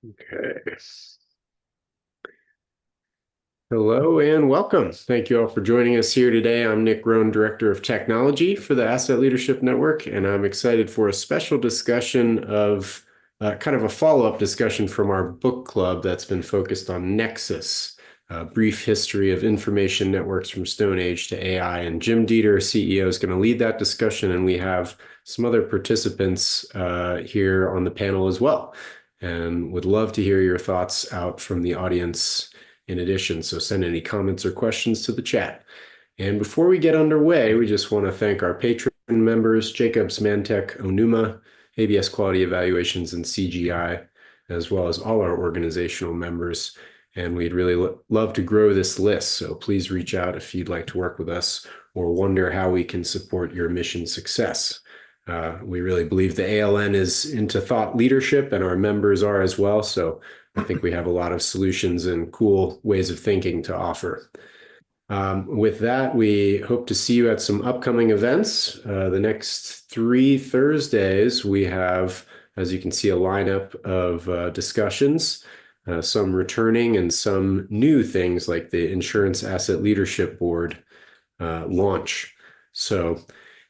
Okay. Hello and welcome. Thank you all for joining us here today. I'm Nick Rohn, Director of Technology for the Asset Leadership Network, and I'm excited for a special discussion of kind of a follow-up discussion from our book club that's been focused on Nexus, a brief history of information networks from Stone Age to AI. And Jim Dieter, CEO, is going to lead that discussion, and we have some other participants here on the panel as well. And would love to hear your thoughts out from the audience in addition. So send any comments or questions to the chat. And before we get underway, we just want to thank our patron members, Jacobs, Mantech, Onuma, ABS Quality Evaluations, and CGI, as well as all our organizational members. And we'd really love to grow this list. So please reach out if you'd like to work with us or wonder how we can support your mission success. We really believe the ALN is into thought leadership, and our members are as well. So I think we have a lot of solutions and cool ways of thinking to offer. With that, we hope to see you at some upcoming events. The next 3 Thursdays, we have, as you can see, a lineup of discussions, some returning and some new things like the Insurance Asset Leadership Board launch. So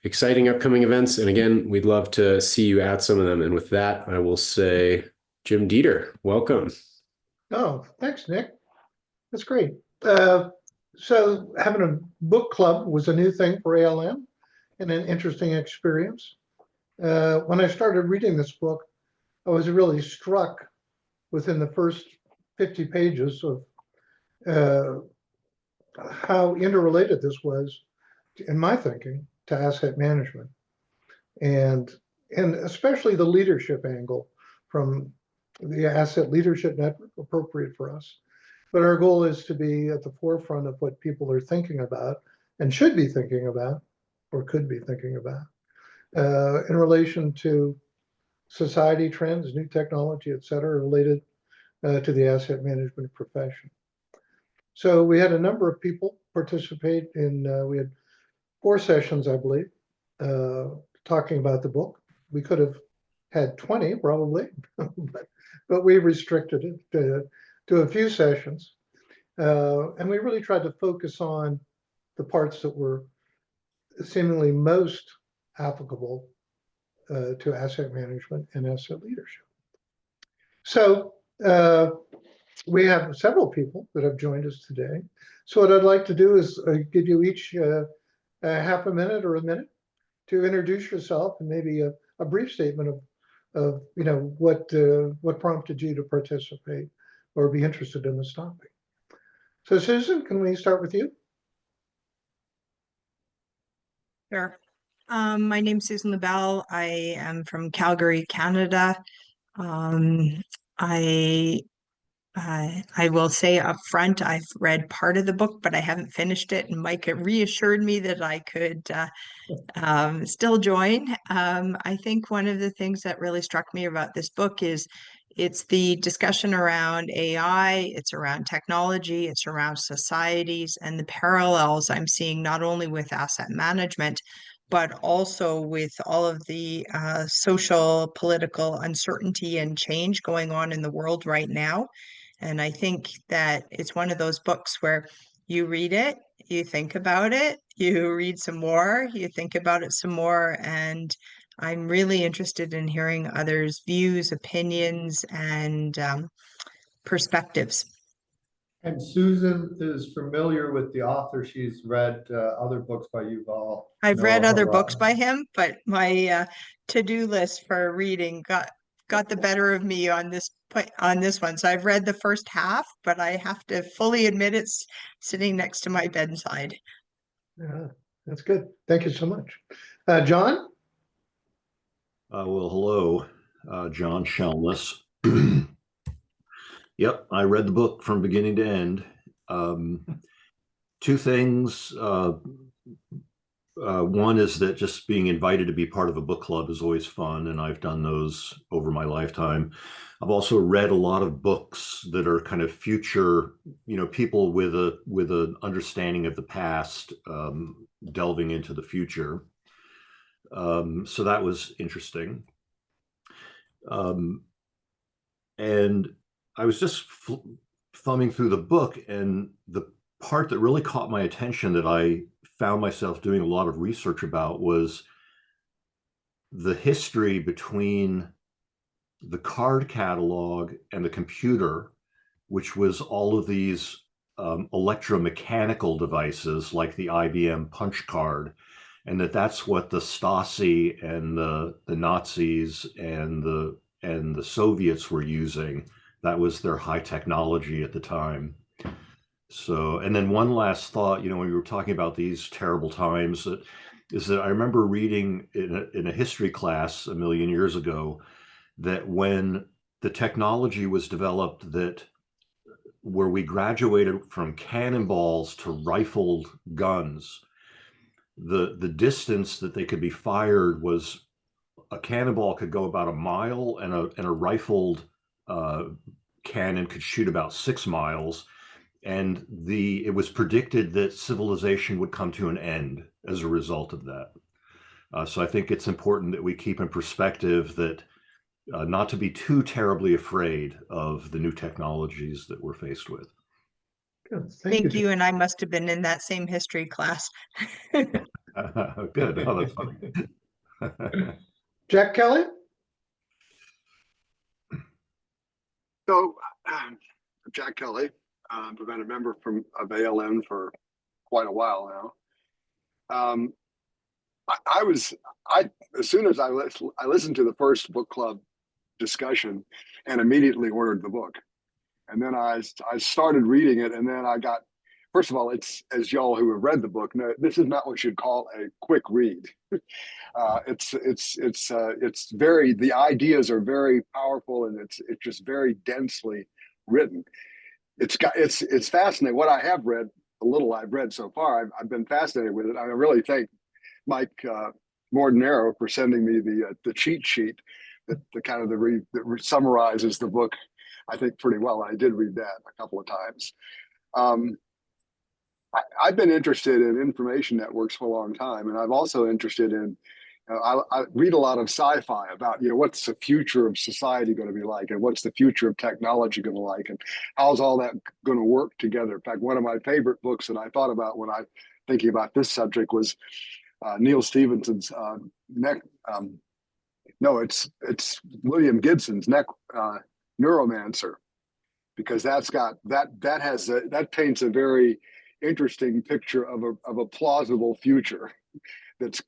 exciting upcoming events. And again, we'd love to see you at some of them. And with that, I will say, Jim Dieter, welcome. Oh, thanks, Nick. That's great. So having a book club was a new thing for ALN and an interesting experience. When I started reading this book, I was really struck within the first 50 pages of how interrelated this was, in my thinking, to asset management, and especially the leadership angle from the Asset Leadership Network, appropriate for us. But our goal is to be at the forefront of what people are thinking about and should be thinking about, or could be thinking about, in relation to society trends, new technology, et cetera, related to the asset management profession. So we had a number of people participate in, we had 4 sessions, I believe, talking about the book. We could have had 20 probably, but we restricted it to a few sessions. And we really tried to focus on the parts that were seemingly most applicable to asset management and asset leadership. So we have several people that have joined us today. So what I'd like to do is give you each half a minute or a minute to introduce yourself and maybe a brief statement of what prompted you to participate or be interested in this topic. So Susan, can we start with you? Sure. My name's Susan LaBelle. I am from Calgary, Canada. I will say up front, I've read part of the book, but I haven't finished it. And Mike reassured me that I could still join. I think one of the things that really struck me about this book is it's the discussion around AI, it's around technology, it's around societies, and the parallels I'm seeing not only with asset management, but also with all of the social, political uncertainty and change going on in the world right now. And I think that it's one of those books where you read it, you think about it, you read some more, you think about it some more, and I'm really interested in hearing others' views, opinions, and perspectives. And Susan is familiar with the author. She's read other books by Yuval. I've read other books by him, but my to-do list for reading got the better of me on this one. So I've read the first half, but I have to fully admit it's sitting next to my bedside. Yeah, that's good. Thank you so much. John? Well, hello, John Shelness. Yep, I read the book from beginning to end. 2 things. One is that just being invited to be part of a book club is always fun, and I've done those over my lifetime. I've also read a lot of books that are kind of future, people with an understanding of the past, delving into the future. So that was interesting. And I was just thumbing through the book, and the part that really caught my attention that I found myself doing a lot of research about was the history between the card catalog and the computer, which was all of these electromechanical devices like the IBM punch card, and that's what the Stasi and the Nazis and the Soviets were using. That was their high technology at the time. So, and then one last thought, when we were talking about these terrible times, is that I remember reading in a history class a million years ago that when the technology was developed that where we graduated from cannonballs to rifled guns, the distance that they could be fired was a cannonball could go about a mile, and a rifled cannon could shoot about 6 miles. And it was predicted that civilization would come to an end as a result of that. So I think it's important that we keep in perspective that not to be too terribly afraid of the new technologies that we're faced with. Good. I think you and I must have been in that same history class. Good. Oh, that's funny. Jack Kelly? So, Jack Kelly, I've been a member of ALN for quite a while now. As soon as I listened to the first book club discussion and immediately ordered the book. And then I started reading it, and then first of all, it's, as y'all who have read the book know, this is not what you'd call a quick read. It's very, the ideas are very powerful, and it's just very densely written. It's fascinating. What I have read, the little I've read so far, I've been fascinated with it. I really thank Mike Mordenero for sending me the cheat sheet that summarizes the book, I think, pretty well. I did read that a couple of times. I've been interested in information networks for a long time, and I'm also interested in, I read a lot of sci-fi about, what's the future of society going to be like, and what's the future of technology going to like, and how's all that going to work together. In fact, one of my favorite books that I thought about when I thinking about this subject was Neil Stephenson's it's William Gibson's Neuromancer, because that paints a very interesting picture of a plausible future that's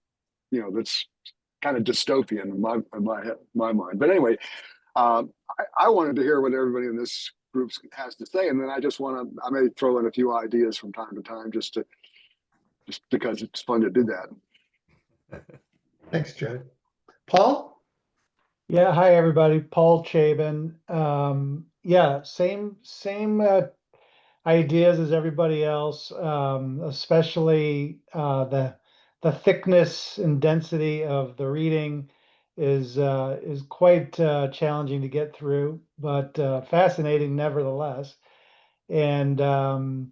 kind of dystopian in my mind. But anyway, I wanted to hear what everybody in this group has to say, and then I may throw in a few ideas from time to time just because it's fun to do that. Thanks, Jack. Paul? Yeah, hi everybody. Paul Chabin. Yeah, same ideas as everybody else. Especially the thickness and density of the reading is quite challenging to get through, but fascinating nevertheless. And I'll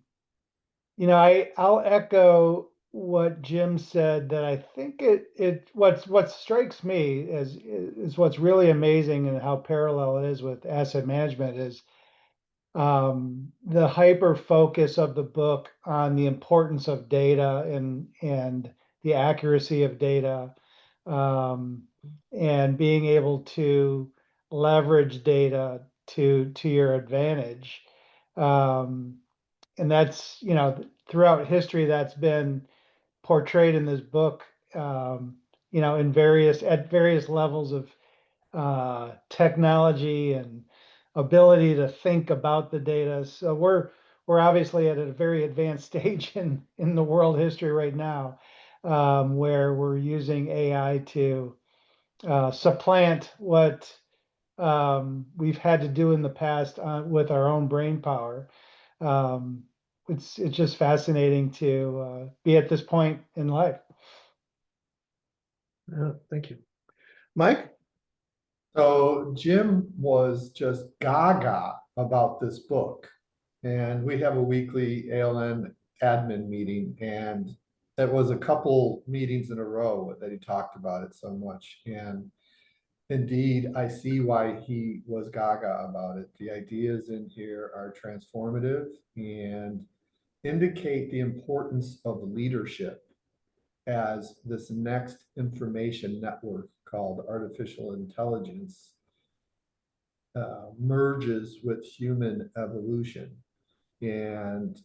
echo what Jim said, that I think what strikes me is what's really amazing and how parallel it is with asset management is the hyper focus of the book on the importance of data and the accuracy of data, and being able to leverage data to your advantage. And that's, throughout history, that's been portrayed in this book, at various levels of technology and ability to think about the data. So we're obviously at a very advanced stage in the world history right now, where we're using AI to supplant what we've had to do in the past with our own brain power. It's just fascinating to be at this point in life. Thank you. Mike? So Jim was just gaga about this book, and we have a weekly ALN admin meeting, and it was a couple meetings in a row that he talked about it so much. And indeed, I see why he was gaga about it. The ideas in here are transformative and indicate the importance of leadership as this next information network called artificial intelligence merges with human evolution. And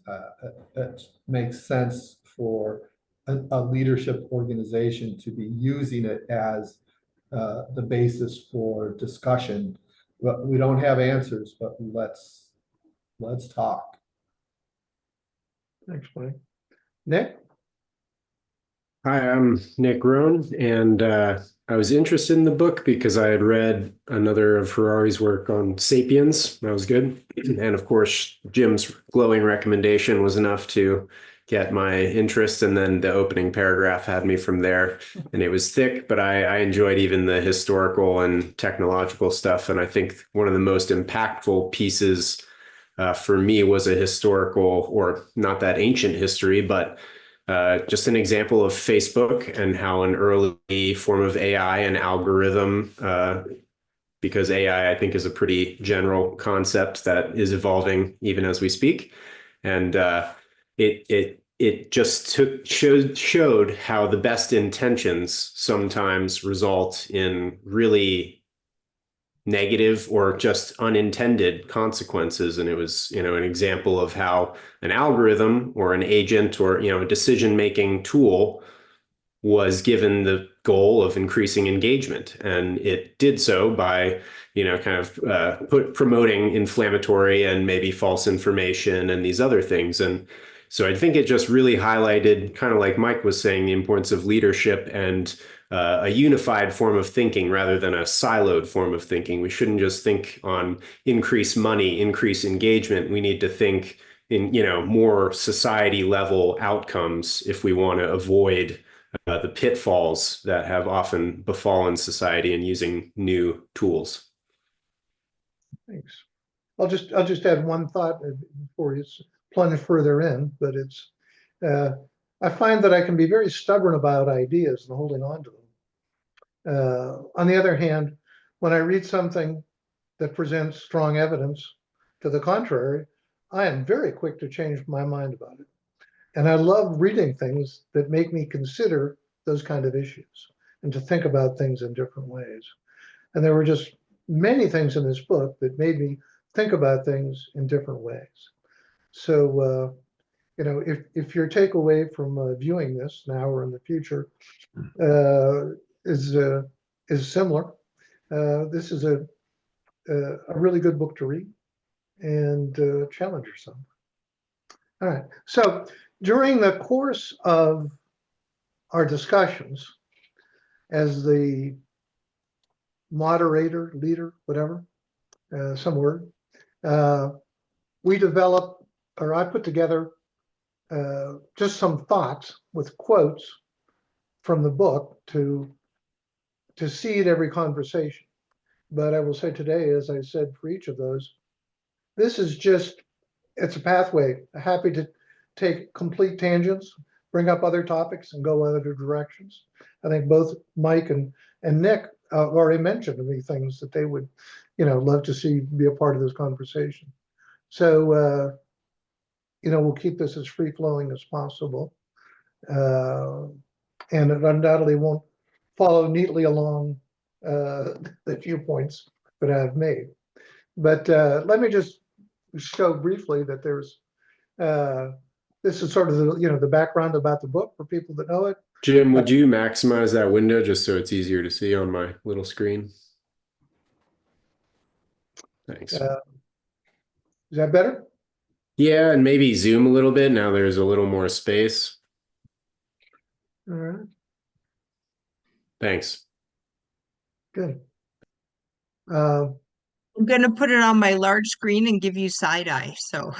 it makes sense for a leadership organization to be using it as the basis for discussion. But we don't have answers, but let's talk. Thanks, Mike. Nick? Hi, I'm Nick Rohn, and I was interested in the book because I had read another of Harari's work on Sapiens. That was good. And of course, Jim's glowing recommendation was enough to get my interest. And then the opening paragraph had me from there. And it was thick, but I enjoyed even the historical and technological stuff. And I think one of the most impactful pieces for me was a historical, or not that ancient history, but just an example of Facebook and how an early form of AI and algorithm, because AI, I think, is a pretty general concept that is evolving even as we speak. And it just showed how the best intentions sometimes result in really negative or just unintended consequences. And it was, an example of how an algorithm or an agent or, a decision-making tool was given the goal of increasing engagement. And it did so by, promoting inflammatory and maybe false information and these other things. And so I think it just really highlighted, kind of like Mike was saying, the importance of leadership and a unified form of thinking rather than a siloed form of thinking. We shouldn't just think on increase money, increase engagement. We need to think in, more society level outcomes if we want to avoid the pitfalls that have often befallen society in using new tools. Thanks. I'll just add one thought before you plunge further in, but it's I find that I can be very stubborn about ideas and holding on to them. On the other hand, when I read something that presents strong evidence to the contrary, I am very quick to change my mind about it. And I love reading things that make me consider those kind of issues and to think about things in different ways. And there were just many things in this book that made me think about things in different ways. So, if your takeaway from viewing this now or in the future is similar, this is a really good book to read and challenge yourself. All right. So during the course of our discussions, as the moderator, leader, whatever, some word, we developed, or I put together just some thoughts with quotes from the book to seed every conversation. But I will say today, as I said for each of those, this is just, it's a pathway. Happy to take complete tangents, bring up other topics and go other directions. I think both Mike and Nick already mentioned to me things that they would, love to see be a part of this conversation. So, we'll keep this as free flowing as possible. And it undoubtedly won't follow neatly along the viewpoints that I've made. But let me just show briefly that there's this is sort of the background about the book for people that know it. Jim, would you maximize that window just so it's easier to see on my little screen? Thanks. Is that better? Yeah, and maybe zoom a little bit. Now there's a little more space. All right. Thanks. Good. I'm going to put it on my large screen and give you side eye. So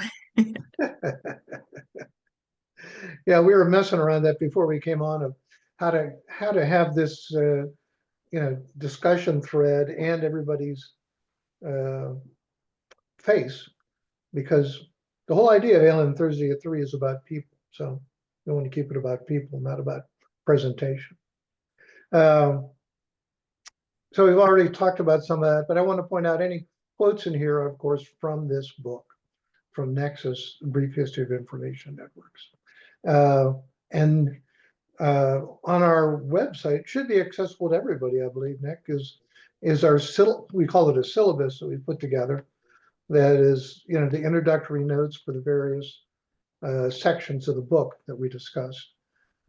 yeah, we were messing around that before we came on of how to have this discussion thread and everybody's face, because the whole idea of ALN Thursday at 3 is about people. So we want to keep it about people, not about presentation. So we've already talked about some of that, but I want to point out any quotes in here, of course, from this book, from Nexus, Brief History of Information Networks. And on our website, should be accessible to everybody, I believe, Nick, is our, we call it a syllabus that we put together that is, you know, the introductory notes for the various sections of the book that we discussed.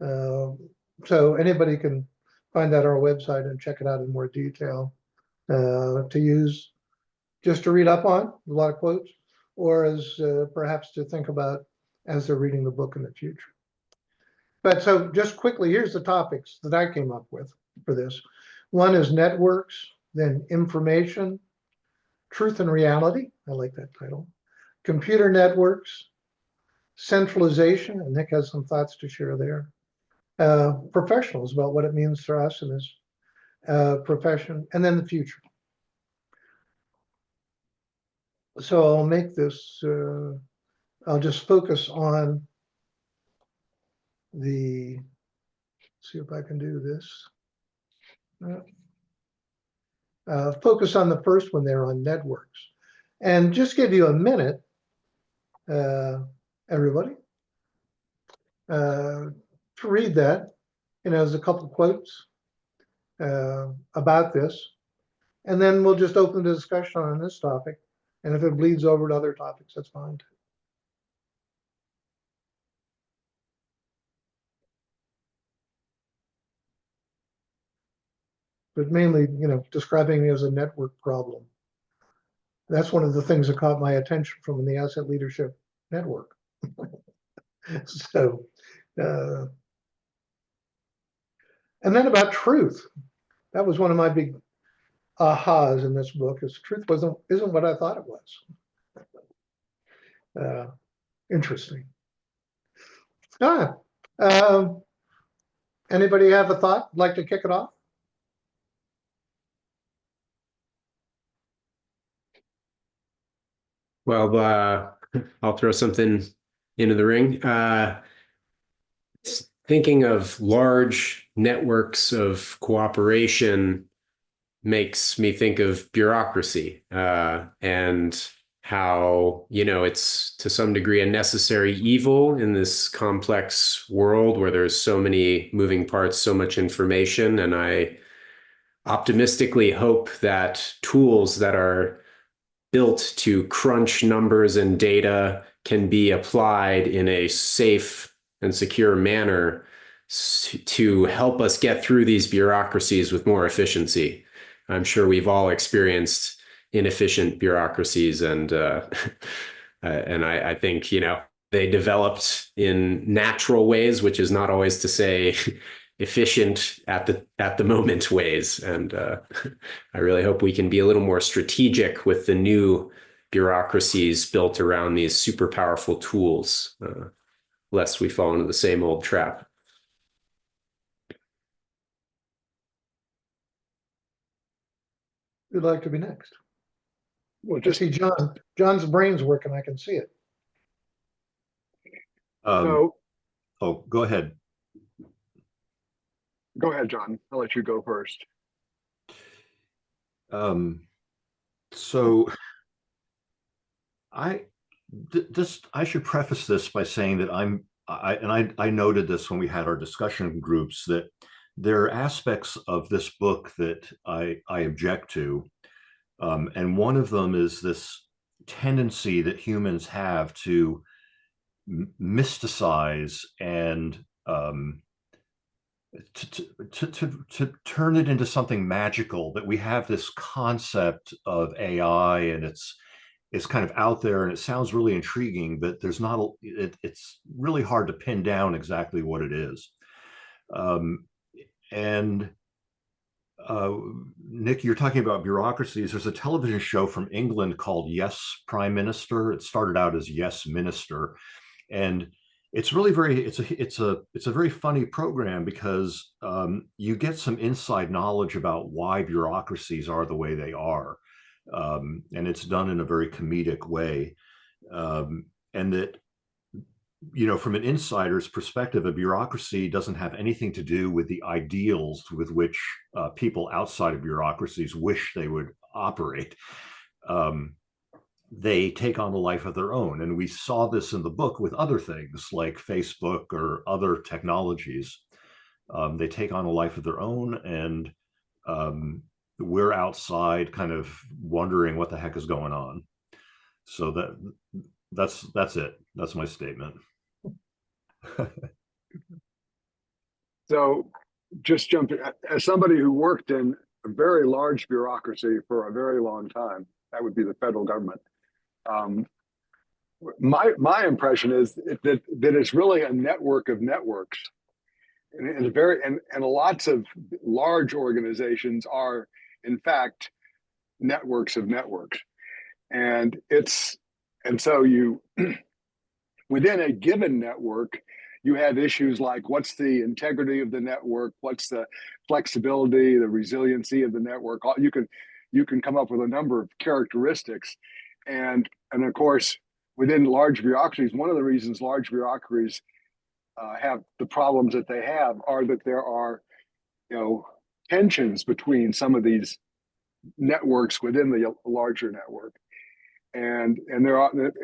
So anybody can find that on our website and check it out in more detail to use just to read up on, a lot of quotes, or as perhaps to think about as they're reading the book in the future. But so just quickly, here's the topics that I came up with for this. One is networks, then information, truth and reality. I like that title. Computer networks, centralization, and Nick has some thoughts to share there. Professionals, about what it means for us in this profession, and then the future. So I'll make this, I'll just focus on the, see if I can do this. Focus on the first one there on networks. And just give you a minute, everybody, to read that. You know, there's a couple quotes about this. And then we'll just open the discussion on this topic. And if it bleeds over to other topics, that's fine. But mainly, you know, describing it as a network problem. That's one of the things that caught my attention from the Asset Leadership Network. So, and then about truth. That was one of my big ahas in this book, is truth isn't what I thought it was. Interesting. Anybody have a thought? Like to kick it off? Well, I'll throw something into the ring. Thinking of large networks of cooperation makes me think of bureaucracy and how, you know, it's to some degree a necessary evil in this complex world where there's so many moving parts, so much information. And I optimistically hope that tools that are built to crunch numbers and data can be applied in a safe and secure manner to help us get through these bureaucracies with more efficiency. I'm sure we've all experienced inefficient bureaucracies, and I think, you know, they developed in natural ways, which is not always to say efficient at the moment ways. And I really hope we can be a little more strategic with the new bureaucracies built around these super powerful tools, lest we fall into the same old trap. Who'd like to be next? Well, I just see John's brain's working. I can see it. so Oh, go ahead. go ahead, John. I'll let you go first. So I should preface this by saying that I noted this when we had our discussion groups, that there are aspects of this book that I object to. And one of them is this tendency that humans have to mysticize and to turn it into something magical, that we have this concept of AI and it's kind of out there and it sounds really intriguing, but there's not it's really hard to pin down exactly what it is. Nick, you're talking about bureaucracies. There's a television show from England called Yes, Prime Minister. It started out as Yes, Minister. And it's really it's a very funny program because you get some inside knowledge about why bureaucracies are the way they are. And it's done in a very comedic way. And that from an insider's perspective, a bureaucracy doesn't have anything to do with the ideals with which people outside of bureaucracies wish they would operate. They take on a life of their own. And we saw this in the book with other things like Facebook or other technologies. They take on a life of their own, and we're outside kind of wondering what the heck is going on. So that's it. That's my statement. So just jumping, as somebody who worked in a very large bureaucracy for a very long time, that would be the federal government. My impression is that it's really a network of networks. And lots of large organizations are, in fact, networks of networks. And so you, within a given network, you have issues like what's the integrity of the network, what's the flexibility, the resiliency of the network. You can come up with a number of characteristics. And of course, within large bureaucracies, one of the reasons large bureaucracies have the problems that they have are that there are, tensions between some of these networks within the larger network. And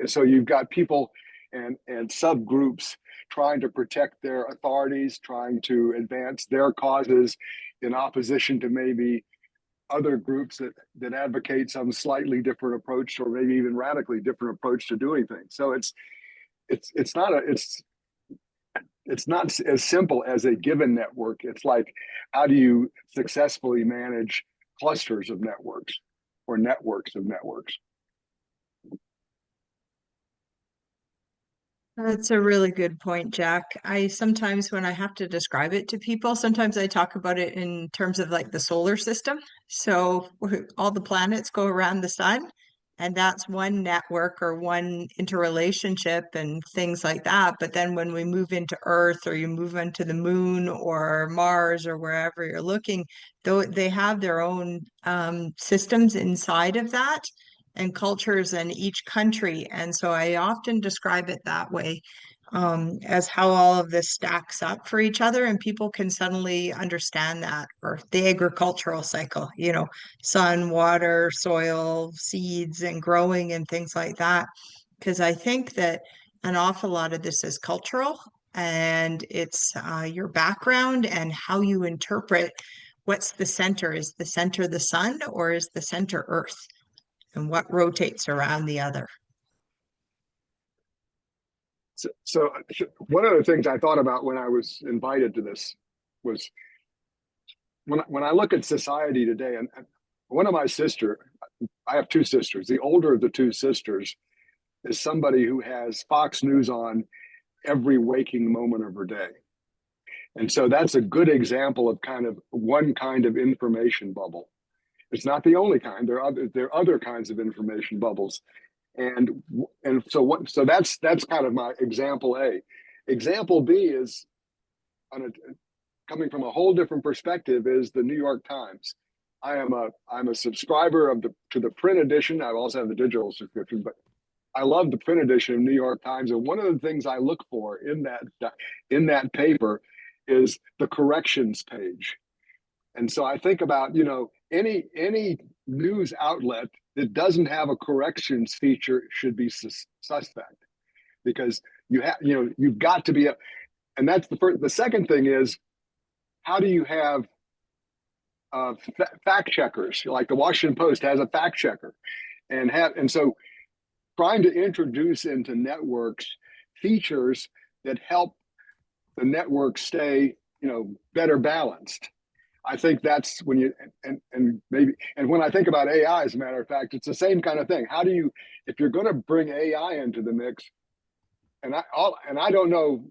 so you've got people and subgroups trying to protect their authorities, trying to advance their causes in opposition to maybe other groups that advocate some slightly different approach, or maybe even radically different approach to doing things. So it's not as simple as a given network. It's like, how do you successfully manage clusters of networks or networks of networks? That's a really good point, Jack. I sometimes, when I have to describe it to people, sometimes I talk about it in terms of like the solar system. So all the planets go around the sun, and that's one network or one interrelationship and things like that. But then when we move into Earth, or you move into the moon or Mars or wherever you're looking, though they have their own systems inside of that, and cultures in each country. And so I often describe it that way, as how all of this stacks up for each other, and people can suddenly understand that, or the agricultural cycle, sun, water, soil, seeds, and growing and things like that. Because I think that an awful lot of this is cultural, and it's your background and how you interpret what's the center. Is the center the sun, or is the center Earth? And what rotates around the other. So one of the things I thought about when I was invited to this was when I look at society today, and one of my I have two sisters. The older of the two sisters is somebody who has Fox News on every waking moment of her day. And so that's a good example of kind of one kind of information bubble. It's not the only kind. There are other kinds of information bubbles, and so that's kind of my example A. Example B is coming from a whole different perspective, is the New York Times. I'm a subscriber to the print edition. I also have the digital subscription, but I love the print edition of New York Times. And one of the things I look for in that paper is the corrections page. And so I think about, any news outlet that doesn't have a corrections feature should be suspect, because you've got to be and that's the first. The second thing is, how do you have fact checkers? Like the Washington Post has a fact checker, and so trying to introduce into networks features that help the network stay, better balanced. I think that's when you and when I think about AI, as a matter of fact, it's the same kind of thing. How do you, if you're going to bring AI into the mix, and I don't know,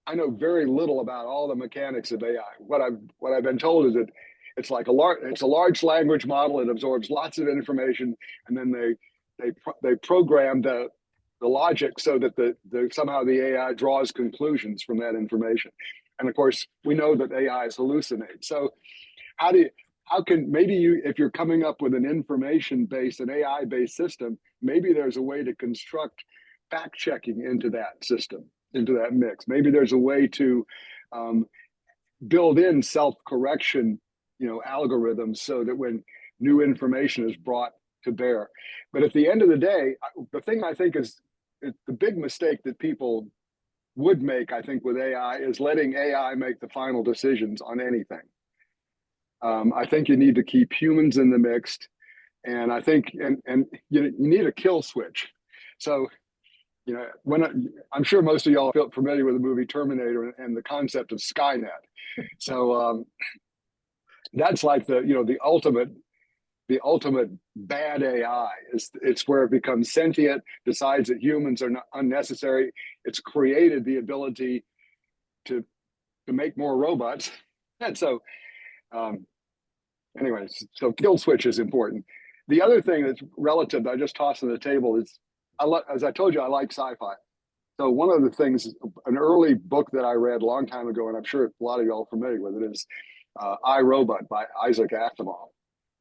I know very little about all the mechanics of AI. What I've been told is that it's like a large language model. It absorbs lots of information, and then they program the logic so that somehow the AI draws conclusions from that information. And of course, we know that AIs hallucinate. So how can if you're coming up with an information-based, an AI-based system, maybe there's a way to construct fact checking into that system, into that mix. Maybe there's a way to build in self-correction, algorithms so that when new information is brought to bear. But at the end of the day, the thing I think is the big mistake that people would make, I think, with AI is letting AI make the final decisions on anything. I think you need to keep humans in the mix, and I think, and you need a kill switch. So, I'm sure most of y'all feel familiar with the movie Terminator and the concept of Skynet. So that's like the ultimate bad AI. It's where it becomes sentient, decides that humans are not unnecessary. It's created the ability to make more robots, and so anyways, so kill switch is important. The other thing that's relative that I just tossed on the table is, as I told you, I like sci-fi. So one of the things, an early book that I read a long time ago, and I'm sure a lot of y'all are familiar with it, is I, Robot by Isaac Asimov,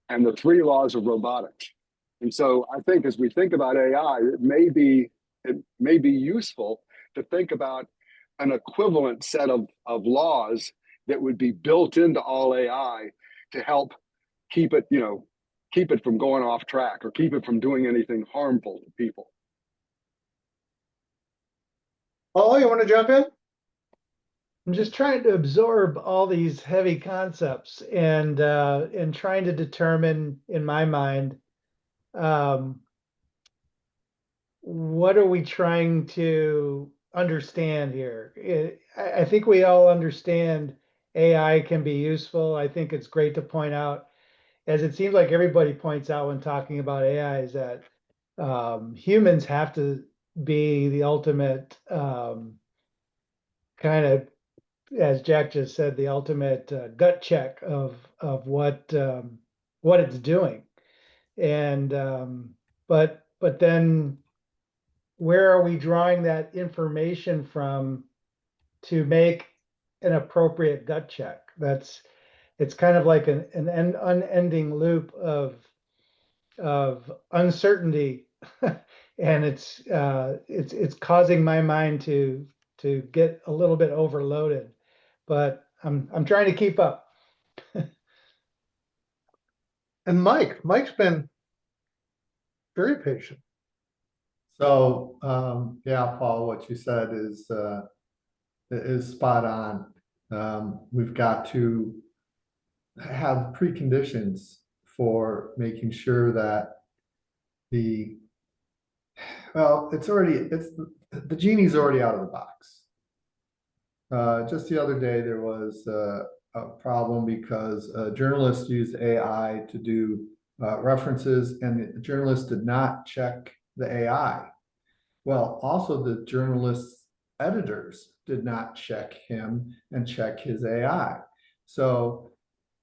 and the 3 laws of robotics. And so I think as we think about AI, it may be useful to think about an equivalent set of laws that would be built into all AI to help keep it from going off track or keep it from doing anything harmful to people. Oh, you want to jump in? I'm just trying to absorb all these heavy concepts and trying to determine in my mind, what are we trying to understand here? I think we all understand AI can be useful. I think it's great to point out, as it seems like everybody points out when talking about AI, is that humans have to be the ultimate kind of, as Jack just said, the ultimate gut check of what it's doing. And but then where are we drawing that information from to make an appropriate gut check? It's kind of like an unending loop of uncertainty, and it's causing my mind to get a little bit overloaded. But I'm trying to keep up. And Mike's been very patient. So, yeah, Paul, what you said is spot on. We've got to have preconditions for making sure that the genie's already out of the box. Just the other day, there was a problem because a journalist used AI to do references, and the journalist did not check the AI. Well, also the journalist's editors did not check him and check his AI. So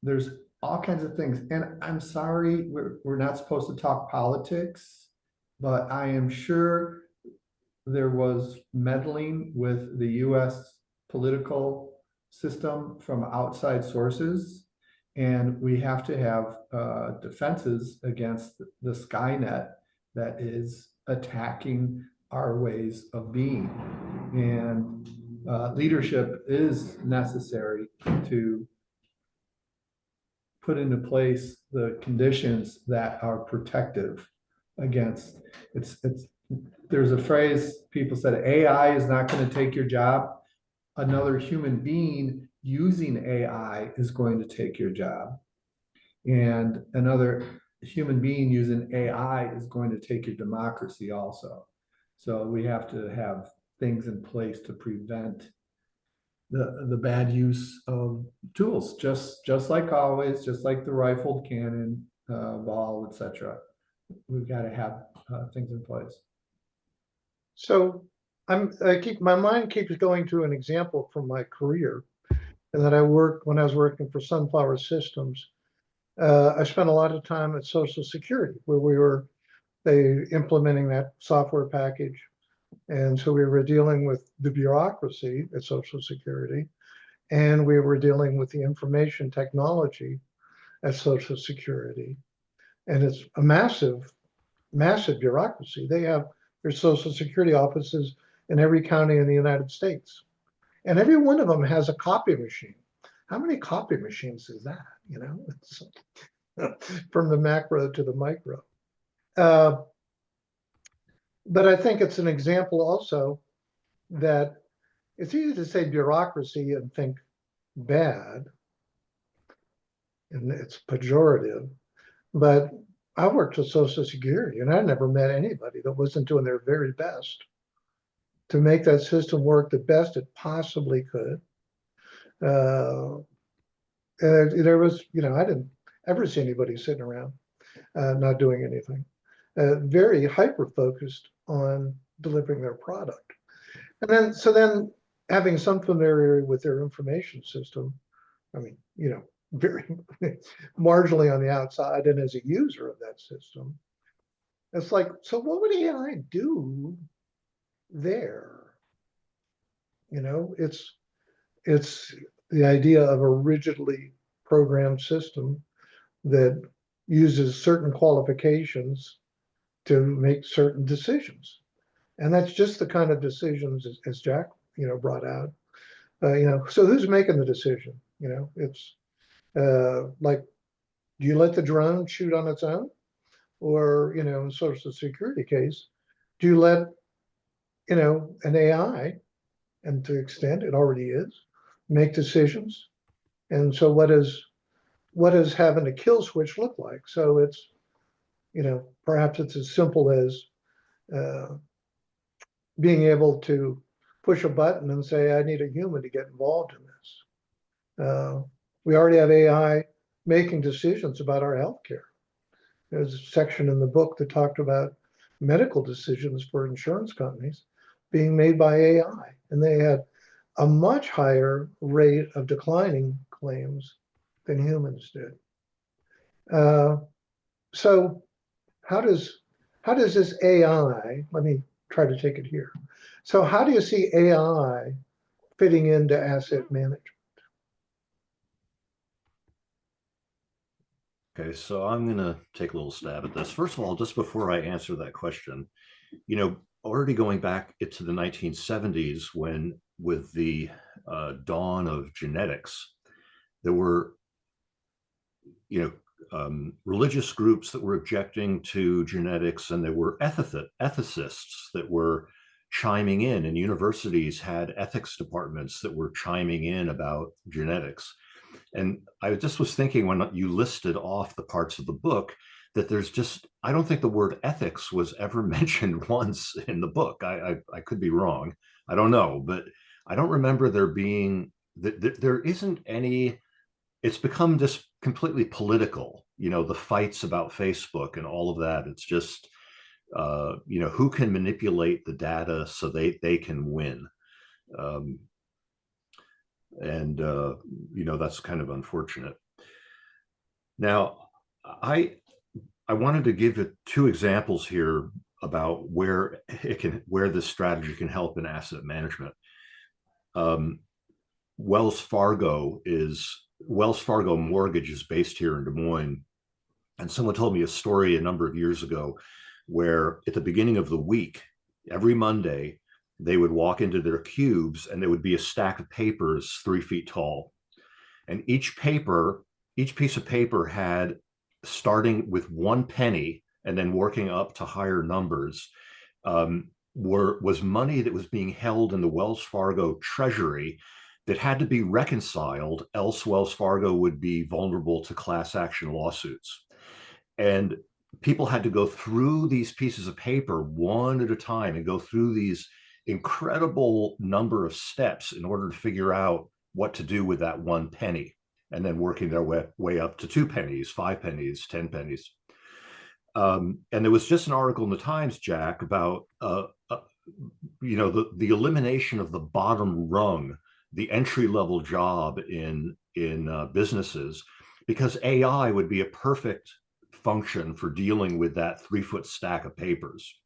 there's all kinds of things. And I'm sorry, we're not supposed to talk politics, but I am sure there was meddling with the US political system from outside sources. And we have to have defenses against the Skynet that is attacking our ways of being. And leadership is necessary to put into place the conditions that are protective against there's a phrase people said, AI is not going to take your job. Another human being using AI is going to take your job. And another human being using AI is going to take your democracy also. So we have to have things in place to prevent the bad use of tools, just like always, just like the rifled cannon, ball, etc. We've got to have things in place. So my mind keeps going to an example from my career, and that when I was working for Sunflower Systems. I spent a lot of time at Social Security, where they implementing that software package. And so we were dealing with the bureaucracy at Social Security, and we were dealing with the information technology at Social Security. And it's a massive, massive bureaucracy. They have There's Social Security offices in every county in the United States. And every one of them has a copy machine. How many copy machines is that? You know, it's from the macro to the micro. But I think it's an example also that it's easy to say bureaucracy and think bad, and it's pejorative. But I worked with Social Security, and I never met anybody that wasn't doing their very best to make that system work the best it possibly could. There was, you know, I didn't ever see anybody sitting around not doing anything. Very hyper focused on delivering their product. And then, so then having some familiarity with their information system, I mean, you know, very marginally on the outside and as a user of that system, it's like, so what would AI do there? You know, it's the idea of a rigidly programmed system that uses certain qualifications to make certain decisions. And that's just the kind of decisions as Jack, you know, brought out. You know, so who's making the decision? You know, it's like, do you let the drone shoot on its own? Or, you know, in Social Security case, do you let, you know, an AI, and to the extent it already is, make decisions? And so what does having a kill switch look like? So it's, you know, perhaps it's as simple as being able to push a button and say, I need a human to get involved in this. We already have AI making decisions about our healthcare. There's a section in the book that talked about medical decisions for insurance companies being made by AI, and they had a much higher rate of declining claims than humans did. So how does this AI, let me try to take it here. So how do you see AI fitting into asset management? Okay, so I'm going to take a little stab at this. First of all, just before I answer that question, you know, already going back into the 1970s, when with the dawn of genetics, there were, you know, religious groups that were objecting to genetics, and there were ethicists that were chiming in, and universities had ethics departments that were chiming in about genetics. And I just was thinking when you listed off the parts of the book that there's just, I don't think the word ethics was ever mentioned once in the book. I could be wrong. I don't know, but I don't remember there being, there isn't any, it's become just completely political, you know, the fights about Facebook and all of that. It's just, you know, who can manipulate the data so they can win. And you know, that's kind of unfortunate. Now, I wanted to give it two examples here about where this strategy can help in asset management. Wells Fargo Mortgage is based here in Des Moines, and someone told me a story a number of years ago where at the beginning of the week, every Monday, they would walk into their cubes and there would be a stack of papers 3 feet tall. And each piece of paper had, starting with 1 penny and then working up to higher numbers, was money that was being held in the Wells Fargo treasury that had to be reconciled, else Wells Fargo would be vulnerable to class action lawsuits. And people had to go through these pieces of paper one at a time and go through these incredible number of steps in order to figure out what to do with that 1 penny, and then working their way up to 2 pennies, 5 pennies, 10 pennies. And there was just an article in the Times, Jack, about you know, the elimination of the bottom rung, the entry-level job in businesses, because AI would be a perfect function for dealing with that 3-foot stack of papers.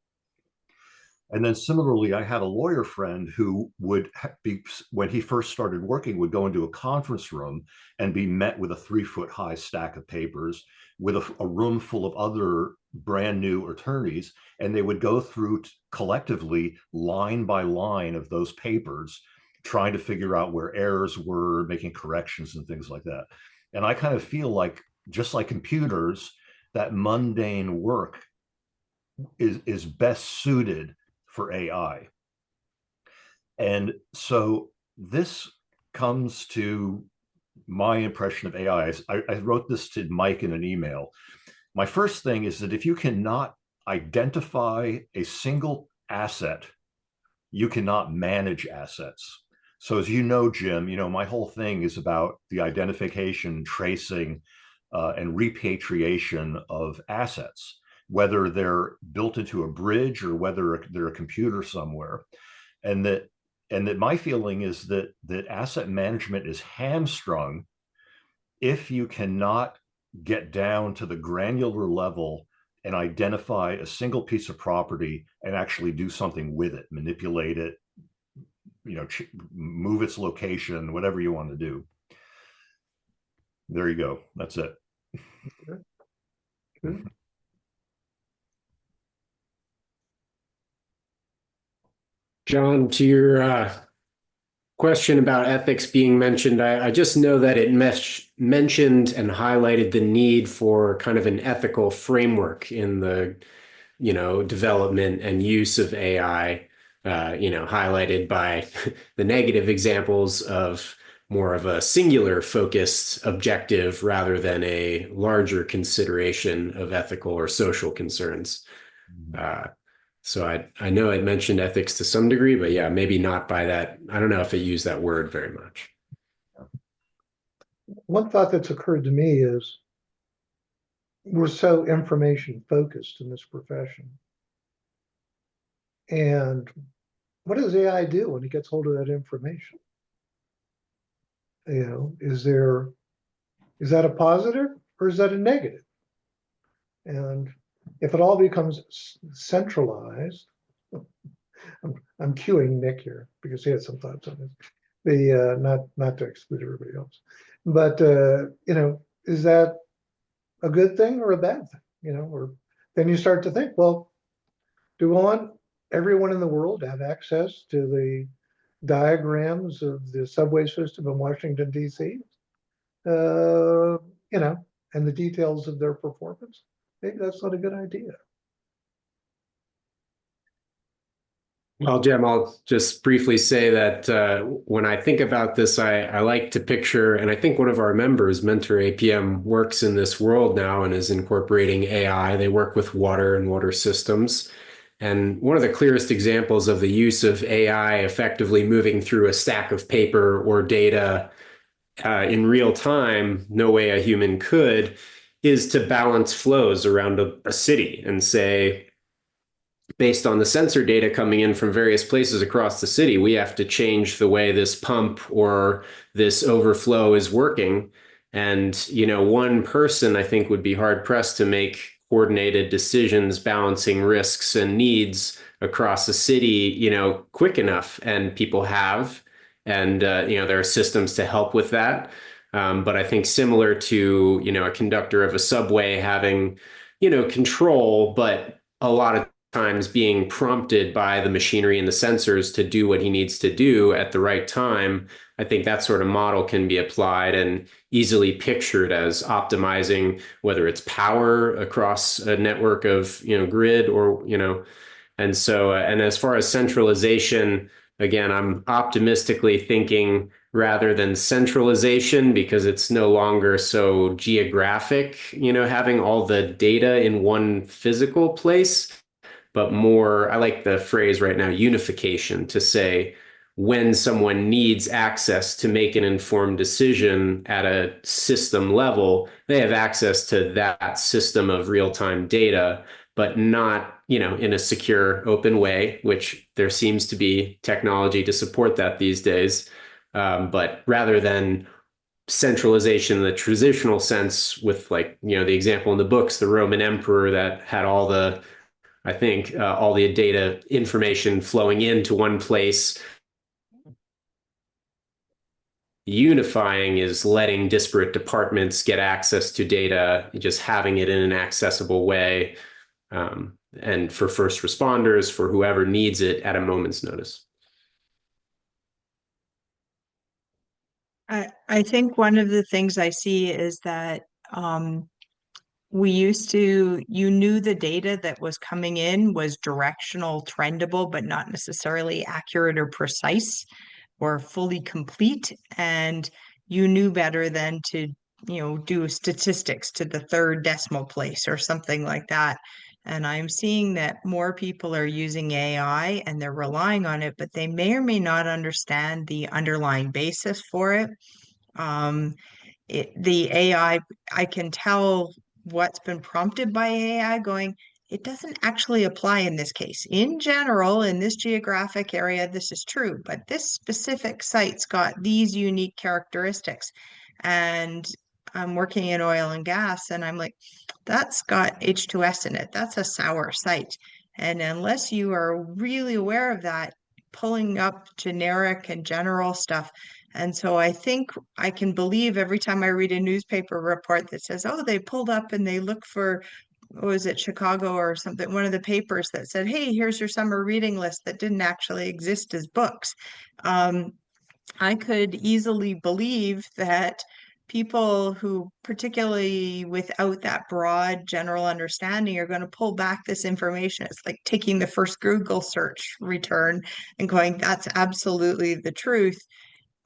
And then similarly, I had a lawyer friend who would be, when he first started working, would go into a conference room and be met with a 3-foot high stack of papers, with a room full of other brand new attorneys, and they would go through collectively line by line of those papers, trying to figure out where errors were, making corrections and things like that. And I kind of feel like, just like computers, that mundane work is best suited for AI. And so this comes to my impression of AI. I wrote this to Mike in an email. My first thing is that if you cannot identify a single asset, you cannot manage assets. So as you know, Jim, my whole thing is about the identification, tracing, and repatriation of assets, whether they're built into a bridge or whether they're a computer somewhere. And that my feeling is that asset management is hamstrung if you cannot get down to the granular level and identify a single piece of property and actually do something with it, manipulate it, move its location, whatever you want to do. There you go. That's it. Good. John, to your question about ethics being mentioned, I just know that it mentioned and highlighted the need for kind of an ethical framework in the, development and use of AI, highlighted by the negative examples of more of a singular focused objective rather than a larger consideration of ethical or social concerns. So I know it mentioned ethics to some degree, but yeah, maybe not by that. I don't know if it used that word very much. One thought that's occurred to me is we're so information focused in this profession. And what does AI do when it gets hold of that information? Is that a positive or is that a negative? And if it all becomes centralized, I'm cueing Nick here because he had some thoughts on this. Not to exclude everybody else, but is that a good thing or a bad thing? Or then you start to think, well, do we want everyone in the world to have access to the diagrams of the subway system in Washington, D.C., and the details of their performance? Maybe that's not a good idea. Well, Jim, I'll just briefly say that when I think about this, I like to picture, and I think one of our members, Mentor APM, works in this world now and is incorporating AI. They work with water and water systems. And one of the clearest examples of the use of AI effectively moving through a stack of paper or data in real time, no way a human could, is to balance flows around a city and say, based on the sensor data coming in from various places across the city, we have to change the way this pump or this overflow is working. And, one person, I think, would be hard pressed to make coordinated decisions balancing risks and needs across the city, quick enough. And people have, and, there are systems to help with that. But I think similar to, a conductor of a subway having, control, but a lot of times being prompted by the machinery and the sensors to do what he needs to do at the right time. I think that sort of model can be applied and easily pictured as optimizing whether it's power across a network of, grid or, and so, and as far as centralization, again, I'm optimistically thinking rather than centralization because it's no longer so geographic, having all the data in one physical place, but more, I like the phrase right now, unification, to say when someone needs access to make an informed decision at a system level, they have access to that system of real-time data, but not, in a secure, open way, which there seems to be technology to support that these days. But rather than centralization in the traditional sense with the example in the books, the Roman emperor that had all the data information flowing into one place. unifying is letting disparate departments get access to data, just having it in an accessible way, and for first responders, for whoever needs it at a moment's notice. I think one of the things I see is that you knew the data that was coming in was directional, trendable, but not necessarily accurate or precise or fully complete. And you knew better than to, do statistics to the third decimal place or something like that. And I'm seeing that more people are using AI and they're relying on it, but they may or may not understand the underlying basis for it. The I can tell what's been prompted by AI going, it doesn't actually apply in this case. In general, in this geographic area, this is true, but this specific site's got these unique characteristics. And I'm working in oil and gas, and I'm like, that's got H2S in it. That's a sour site. And unless you are really aware of that, pulling up generic and general stuff. And so I think I can believe every time I read a newspaper report that says, oh, they pulled up and they look for, what was it, Chicago or something, one of the papers that said, hey, here's your summer reading list that didn't actually exist as books. I could easily believe that people who, particularly without that broad general understanding, are going to pull back this information. It's like taking the first Google search return and going, that's absolutely the truth.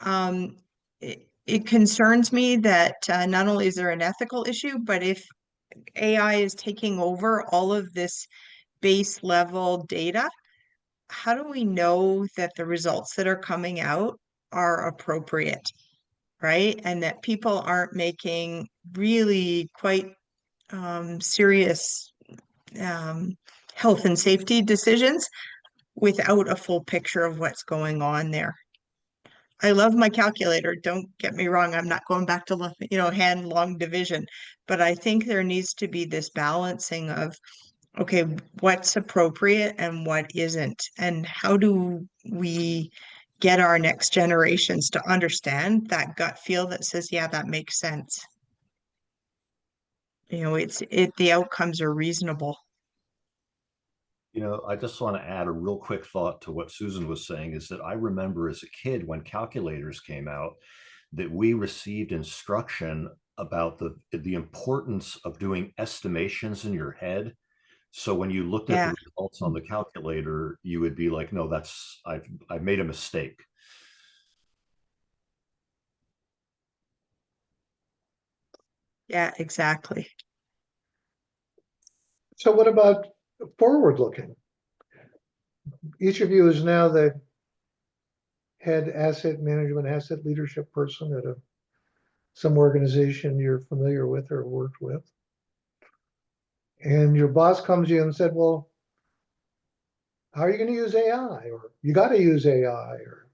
It concerns me that not only is there an ethical issue, but if AI is taking over all of this base level data, how do we know that the results that are coming out are appropriate, right? And that people aren't making really quite serious health and safety decisions without a full picture of what's going on there. I love my calculator. Don't get me wrong. I'm not going back to, hand long division, but I think there needs to be this balancing of, okay, what's appropriate and what isn't, and how do we get our next generations to understand that gut feel that says, yeah, that makes sense. The outcomes are reasonable. I just want to add a real quick thought to what Susan was saying, is that I remember as a kid when calculators came out that we received instruction about the importance of doing estimations in your head. So when you looked at Yeah. the results on the calculator, you would be like, no, I've made a mistake. Yeah, exactly. So what about forward looking? Each of you is now the head asset management, asset leadership person at some organization you're familiar with or worked with. And your boss comes to you and said, well, how are you going to use AI? Or you got to use AI or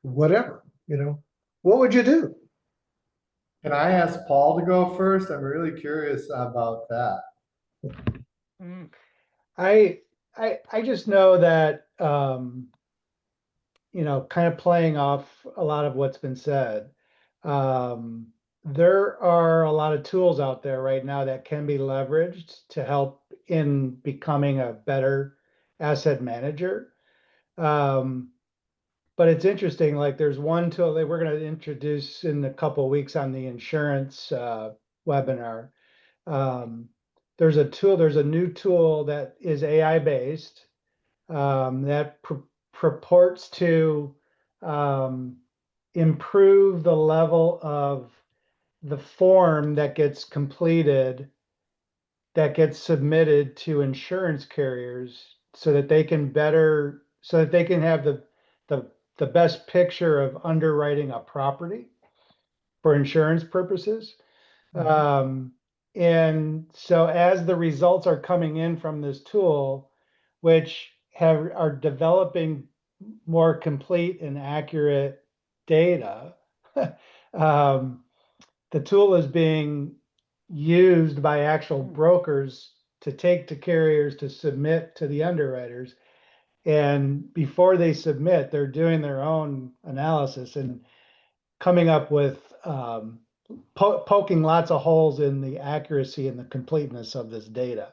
whatever, what would you do? Can I ask Paul to go first? I'm really curious about that. I just know that kind of playing off a lot of what's been said. There are a lot of tools out there right now that can be leveraged to help in becoming a better asset manager. But it's interesting, like there's one tool that we're going to introduce in a couple of weeks on the insurance webinar. There's a new tool that is AI based that purports to improve the level of the form that gets completed, that gets submitted to insurance carriers so that they can have the best picture of underwriting a property for insurance purposes. And so as the results are coming in from this tool, which are developing more complete and accurate data, the tool is being used by actual brokers to take to carriers to submit to the underwriters. And before they submit, they're doing their own analysis. And coming up with poking lots of holes in the accuracy and the completeness of this data.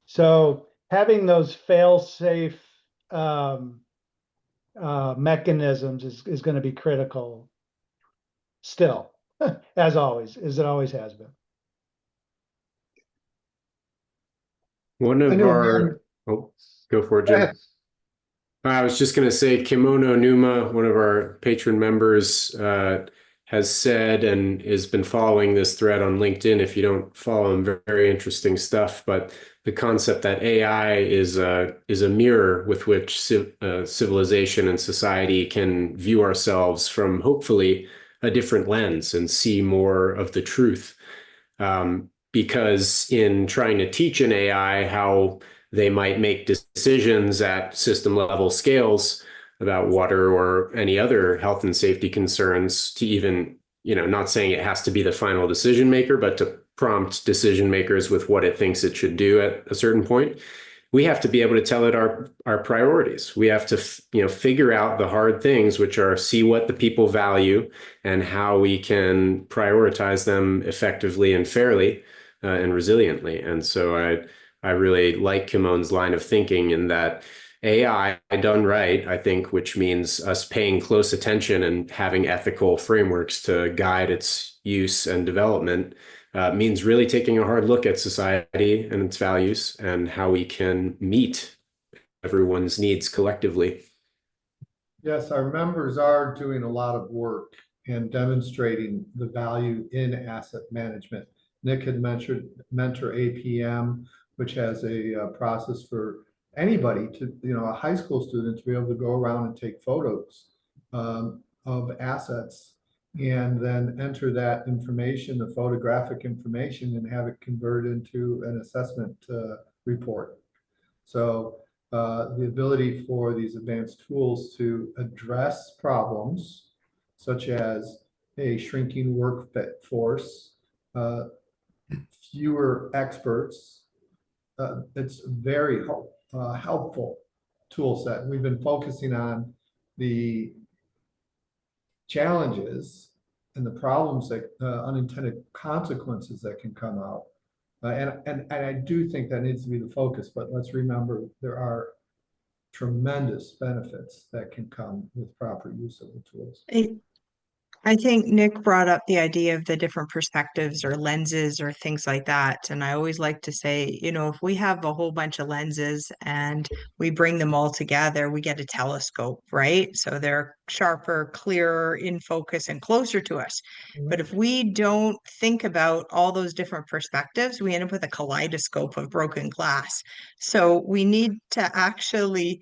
So having those fail-safe mechanisms is going to be critical still, as always, as it always has been. One of I know, our, oh, go for it, Go Jim. ahead. I was just going to say Kimono Numa, one of our patron members, has said and has been following this thread on LinkedIn. If you don't follow him, very, very interesting stuff. But the concept that AI is a mirror with which civilization and society can view ourselves from hopefully a different lens and see more of the truth. Because in trying to teach an AI how they might make decisions at system level scales about water or any other health and safety concerns, to even, not saying it has to be the final decision maker, but to prompt decision makers with what it thinks it should do at a certain point. We have to be able to tell it our priorities. We have to, figure out the hard things, which are see what the people value and how we can prioritize them effectively and fairly and resiliently. And so I really like Kimon's line of thinking in that AI done right, I think, which means us paying close attention and having ethical frameworks to guide its use and development, means really taking a hard look at society and its values and how we can meet everyone's needs collectively. Yes, our members are doing a lot of work and demonstrating the value in asset management. Nick had mentioned Mentor APM, which has a process for anybody to, a high school student to be able to go around and take photos of assets and then enter that information, the photographic information, and have it converted into an assessment report. So the ability for these advanced tools to address problems such as a shrinking workforce, fewer experts, it's very helpful tool set. We've been focusing on the challenges and the problems that unintended consequences that can come out. And I do think that needs to be the focus, but let's remember there are tremendous benefits that can come with proper use of the tools. I think Nick brought up the idea of the different perspectives or lenses or things like that. And I always like to say, if we have a whole bunch of lenses and we bring them all together, we get a telescope, right? So they're sharper, clearer, in focus, and closer to us. But if we don't think about all those different perspectives, we end up with a kaleidoscope of broken glass. So we need to actually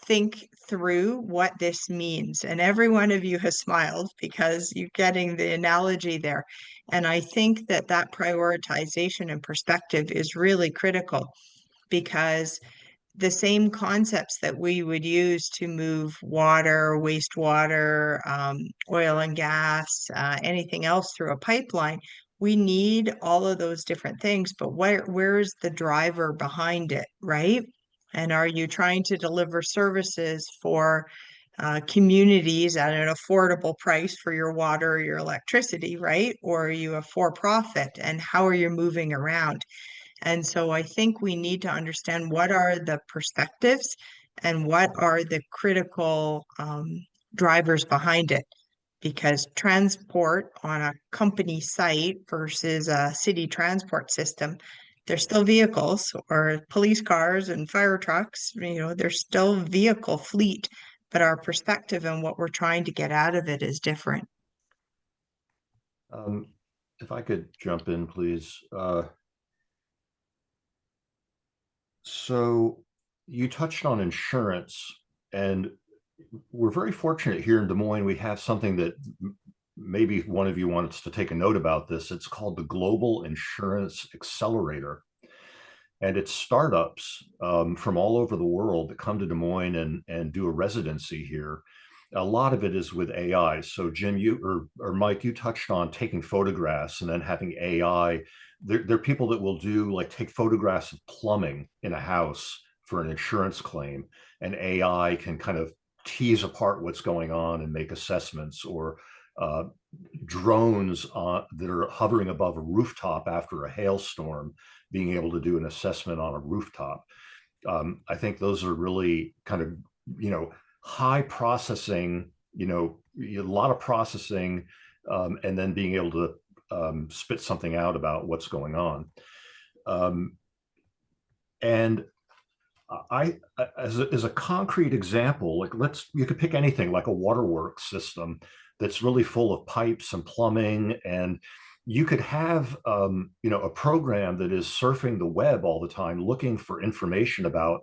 think through what this means. And every one of you has smiled because you're getting the analogy there. And I think that prioritization and perspective is really critical, because the same concepts that we would use to move water, wastewater, oil and gas, anything else through a pipeline, we need all of those different things. But where's the driver behind it, right? And are you trying to deliver services for communities at an affordable price for your water or your electricity, right? Or are you a for-profit, and how are you moving around? And so I think we need to understand what are the perspectives and what are the critical drivers behind it. Because transport on a company site versus a city transport system, they're still vehicles, or police cars and fire trucks, they're still vehicle fleet, but our perspective and what we're trying to get out of it is different. If I could jump in, please. So you touched on insurance, and we're very fortunate here in Des Moines. We have something that maybe one of you wants to take a note about this. It's called the Global Insurance Accelerator. And it's startups from all over the world that come to Des Moines and do a residency here. A lot of it is with AI. So Jim, you or Mike, you touched on taking photographs and then having AI. There are people that will take photographs of plumbing in a house for an insurance claim, and AI can kind of tease apart what's going on and make assessments. Or drones that are hovering above a rooftop after a hailstorm, being able to do an assessment on a rooftop. I think those are really kind of, high processing, a lot of processing, and then being able to spit something out about what's going on. And as a concrete example, like you could pick anything like a waterworks system that's really full of pipes and plumbing, and you could have a program that is surfing the web all the time looking for information about,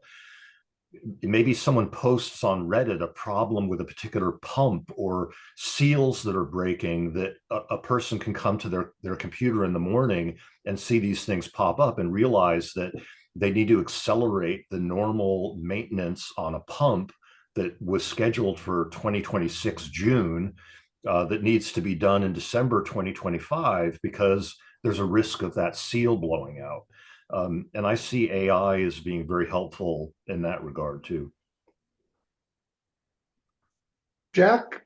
maybe someone posts on Reddit a problem with a particular pump or seals that are breaking, that a person can come to their computer in the morning and see these things pop up and realize that they need to accelerate the normal maintenance on a pump that was scheduled for 2026 June, that needs to be done in December 2025 because there's a risk of that seal blowing out. And I see AI as being very helpful in that regard too. Jack,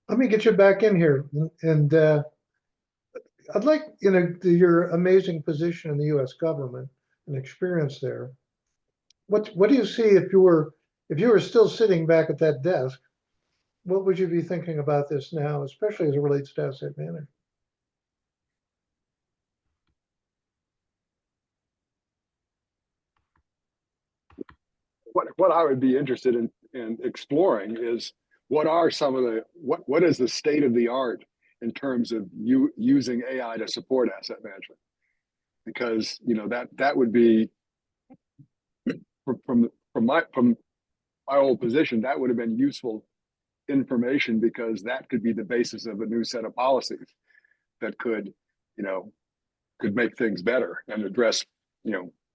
let me get you back in here, and I'd like, your amazing position in the U.S. government and experience there. What do you see if you were still sitting back at that desk? What would you be thinking about this now, especially as it relates to asset management? What I would be interested in exploring is what is the state of the art in terms of using AI to support asset management, because that would be from my old position, that would have been useful information, because that could be the basis of a new set of policies that could make things better and address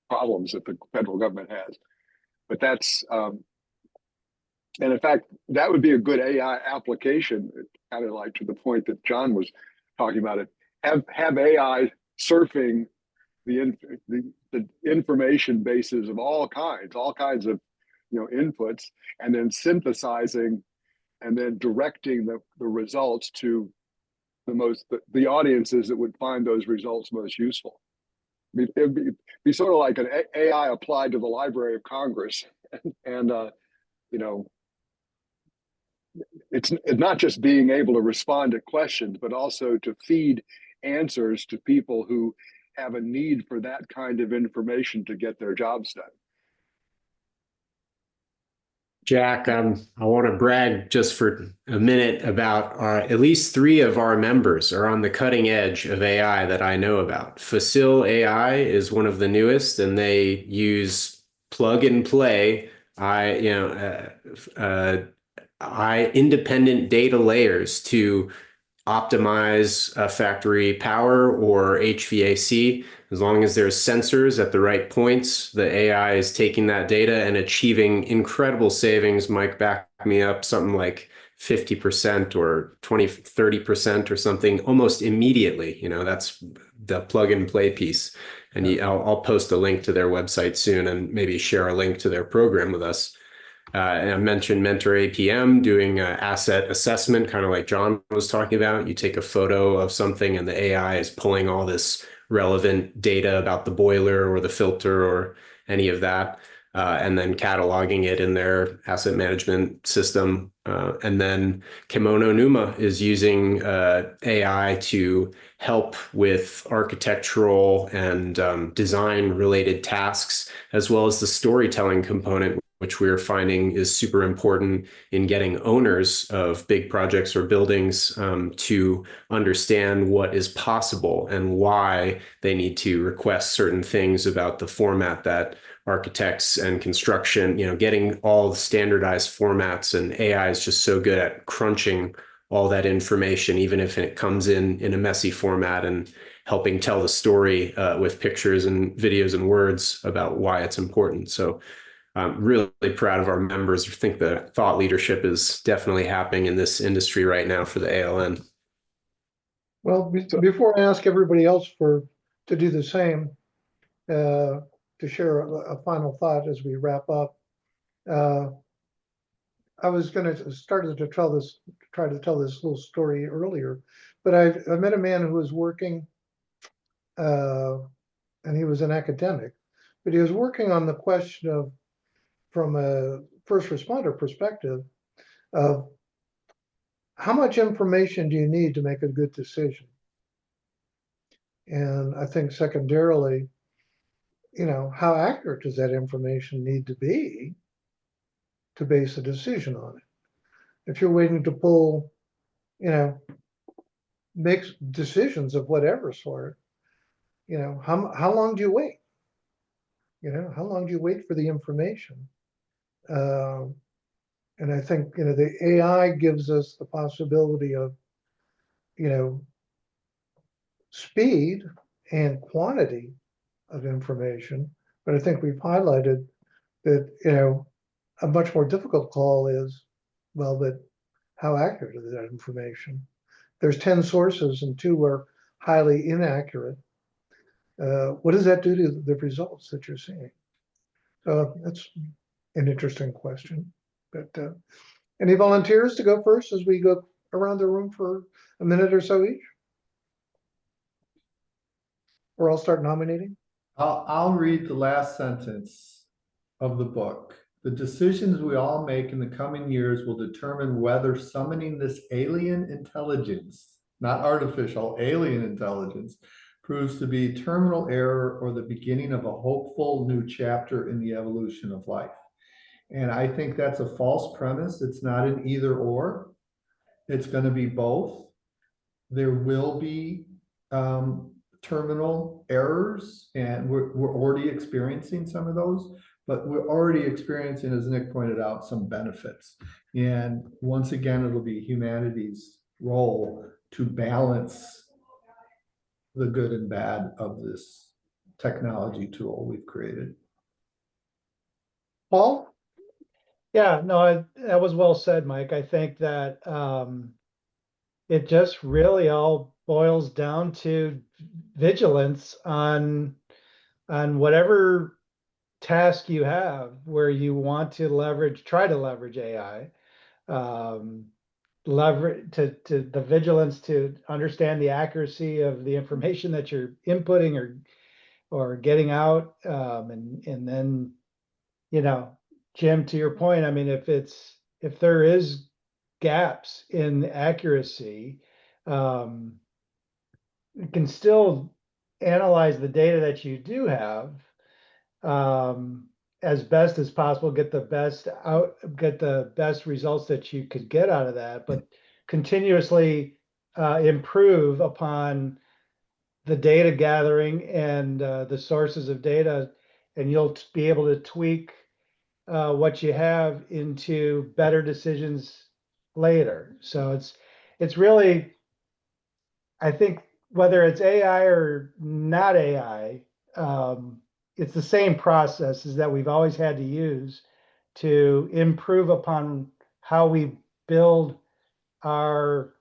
problems that the federal government has. But that's and in fact, that would be a good AI application, kind of like to the point that John was talking about it. Have AI surfing the information bases of all kinds of inputs, and then synthesizing and then directing the results to the audiences that would find those results most useful. It'd be sort of like an AI applied to the Library of Congress, and it's not just being able to respond to questions, but also to feed answers to people who have a need for that kind of information to get their jobs done. Jack, I want to brag just for a minute about at least 3 of our members are on the cutting edge of AI that I know about. Facil AI is one of the newest, and they use plug and play independent data layers to optimize factory power or HVAC. As long as there's sensors at the right points, the AI is taking that data and achieving incredible savings. Mike, back me up, something like 50% or 30% or something almost immediately. That's the plug and play piece. And I'll post a link to their website soon, and maybe share a link to their program with us. And I mentioned Mentor APM doing asset assessment, kind of like John was talking about. You take a photo of something and the AI is pulling all this relevant data about the boiler or the filter or any of that, and then cataloging it in their asset management system. And then Kimono Numa is using AI to help with architectural and design related tasks, as well as the storytelling component, which we're finding is super important in getting owners of big projects or buildings to understand what is possible and why they need to request certain things about the format that architects and construction, getting all the standardized formats. And AI is just so good at crunching all that information, even if it comes in a messy format, and helping tell the story with pictures and videos and words about why it's important. So I'm really proud of our members. I think the thought leadership is definitely happening in this industry right now for the ALN. Well, before I ask everybody else to do the same, to share a final thought as we wrap up, I was going to start to try to tell this little story earlier, but I met a man who was working, and he was an academic, but he was working on the question of, from a first responder perspective, of how much information do you need to make a good decision? And I think secondarily, how accurate does that information need to be to base a decision on it? If you're waiting to pull, make decisions of whatever sort, how long do you wait? How long do you wait for the information? And I think, the AI gives us the possibility of, speed and quantity of information. But I think we've highlighted that, a much more difficult call is, well, but how accurate is that information? There's 10 sources and 2 are highly inaccurate. What does that do to the results that you're seeing? That's an interesting question. But any volunteers to go first as we go around the room for a minute or so each? Or I'll start nominating. I'll read the last sentence of the book. The decisions we all make in the coming years will determine whether summoning this alien intelligence, not artificial, alien intelligence, proves to be terminal error or the beginning of a hopeful new chapter in the evolution of life. And I think that's a false premise. It's not an either or. It's going to be both. There will be terminal errors, and we're already experiencing some of those, but we're already experiencing, as Nick pointed out, some benefits. And once again, it'll be humanity's role to balance the good and bad of this technology tool we've created. Paul? Yeah, no, that was well said, Mike. I think that it just really all boils down to vigilance on whatever task you have where you want to try to leverage AI, leverage to the vigilance to understand the accuracy of the information that you're inputting or getting out, and then, Jim, to your point, I mean, if there is gaps in accuracy, you can still analyze the data that you do have, as best as possible, get the best results that you could get out of that, but continuously improve upon the data gathering and the sources of data, and you'll be able to tweak what you have into better decisions later. So it's really, I think, whether it's AI or not AI, it's the same processes that we've always had to use to improve upon how we build our